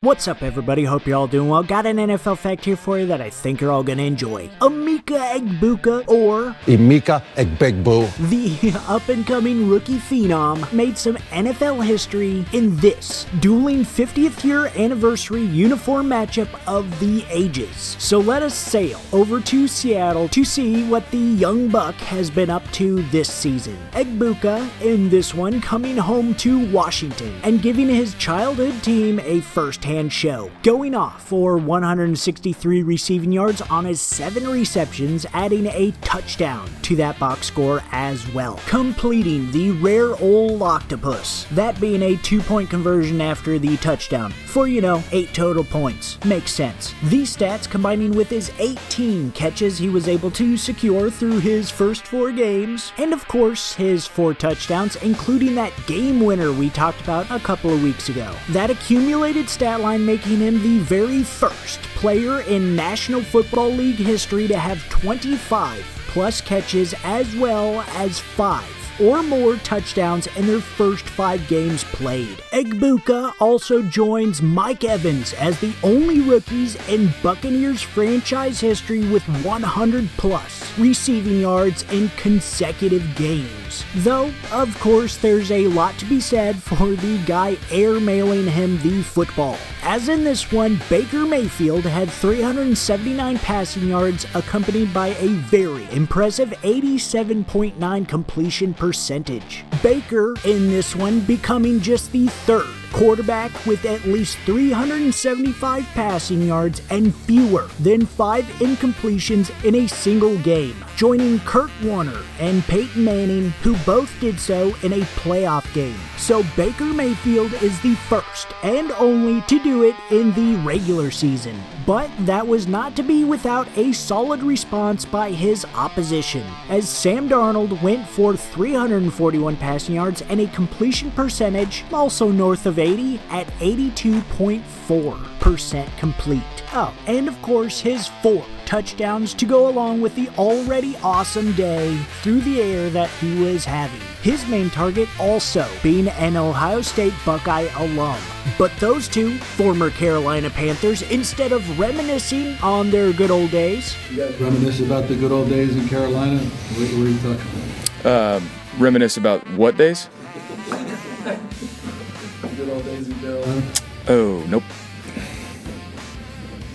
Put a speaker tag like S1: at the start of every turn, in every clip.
S1: What's up, everybody? Hope you're all doing well. Got an NFL fact here for you that I think you're all gonna enjoy. Emeka Egbuka, or
S2: Emeka Egbuka,
S1: the up-and-coming rookie phenom, made some NFL history in this dueling 50th year anniversary uniform matchup of the ages. So let us sail over to Seattle to see what the young buck has been up to this season. Egbuka, in this one, coming home to Washington and giving his childhood team a first-hand show, going off for 163 receiving yards on his 7 receptions, adding a touchdown to that box score as well, completing the rare old octopus, that being a 2-point conversion after the touchdown for, 8 total points. Makes sense. These stats combining with his 18 catches he was able to secure through his first 4 games, and of course his 4 touchdowns, including that game winner we talked about a couple of weeks ago. That accumulated stat line making him the very first player in National Football League history to have 25 plus catches as well as 5 or more touchdowns in their first 5 games played. Egbuka also joins Mike Evans as the only rookies in Buccaneers franchise history with 100 plus receiving yards in consecutive games. Though, of course, there's a lot to be said for the guy airmailing him the football. As in this one, Baker Mayfield had 379 passing yards, accompanied by a very impressive 87.9 completion percentage. Baker, in this one, becoming just the 3rd quarterback with at least 375 passing yards and fewer than 5 incompletions in a single game, joining Kurt Warner and Peyton Manning, who both did so in a playoff game. So Baker Mayfield is the first and only to do it in the regular season. But that was not to be without a solid response by his opposition, as Sam Darnold went for 341 passing yards and a completion percentage also north of 80 at 82.4% complete. Oh, and of course his 4 touchdowns to go along with the already awesome day through the air that he was having. His main target also being an Ohio State Buckeye alum. But those two former Carolina Panthers, instead of reminiscing on their good old days.
S3: You guys reminisce about the good old days in Carolina? What are you talking about?
S4: Reminisce about what days?
S3: Good old days in Carolina?
S4: Oh, nope.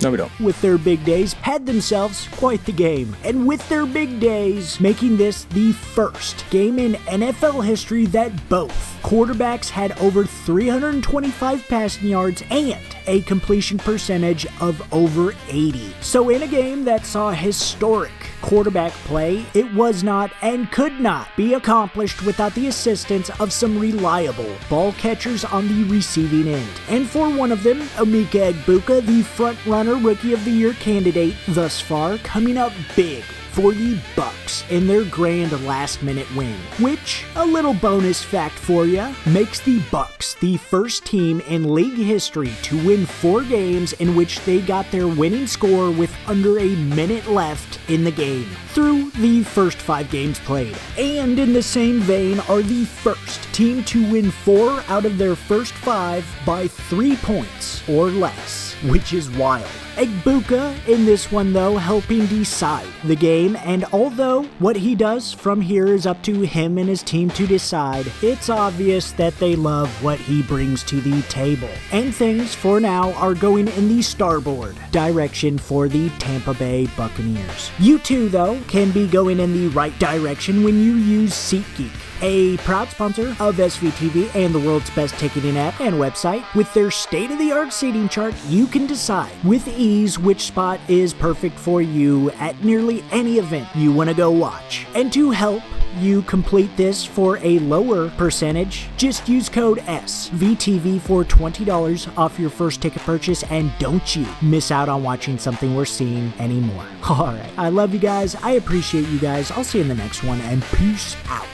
S4: No, we don't.
S1: With their big days, had themselves quite the game. And with their big days, making this the first game in NFL history that both quarterbacks had over 325 passing yards and a completion percentage of over 80. So in a game that saw historic quarterback play, it was not and could not be accomplished without the assistance of some reliable ball catchers on the receiving end. And for one of them, Emeka Egbuka, the front-runner Rookie of the Year candidate thus far, coming up big for the Bucs in their grand last-minute win, which, a little bonus fact for ya, makes the Bucs the first team in league history to win 4 games in which they got their winning score with under a minute left in the game, through the first 5 games played. And in the same vein are the first team to win 4 out of their first 5 by 3 points or less, which is wild. Egbuka in this one, though, helping decide the game, and although what he does from here is up to him and his team to decide, it's obvious that they love what he brings to the table. And things, for now, are going in the starboard direction for the Tampa Bay Buccaneers. You too, though, can be going in the right direction when you use SeatGeek, a proud sponsor of SVTV and the world's best ticketing app and website. With their state-of-the-art seating chart, you can decide with ease which spot is perfect for you at nearly any event you want to go watch. And to help you complete this for a lower percentage, just use code SVTV for $20 off your first ticket purchase, and don't you miss out on watching something we're seeing anymore. Alright, I love you guys, I appreciate you guys, I'll see you in the next one, and peace out.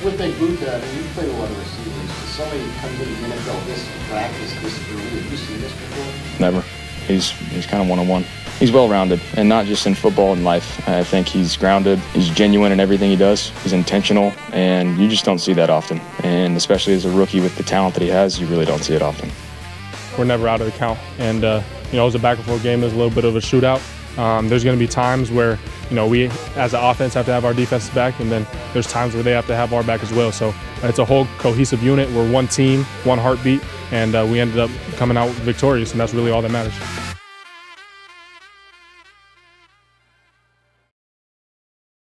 S5: With Egbuka, you played a lot of receivers. Does somebody come to the NFL this practice this early? Have you seen this before?
S4: Never. He's kind of one-on-one. He's well-rounded, and not just in football and life. I think he's grounded. He's genuine in everything he does. He's intentional, and you just don't see that often. And especially as a rookie with the talent that he has, you really don't see it often.
S6: we're never out of the count. And it was a back and forth game. It was a little bit of a shootout. There's going to be times where we as an offense have to have our defense's back, and then there's times where they have to have our back as well. So it's a whole cohesive unit. We're one team, one heartbeat, and we ended up coming out victorious, and that's really all that matters.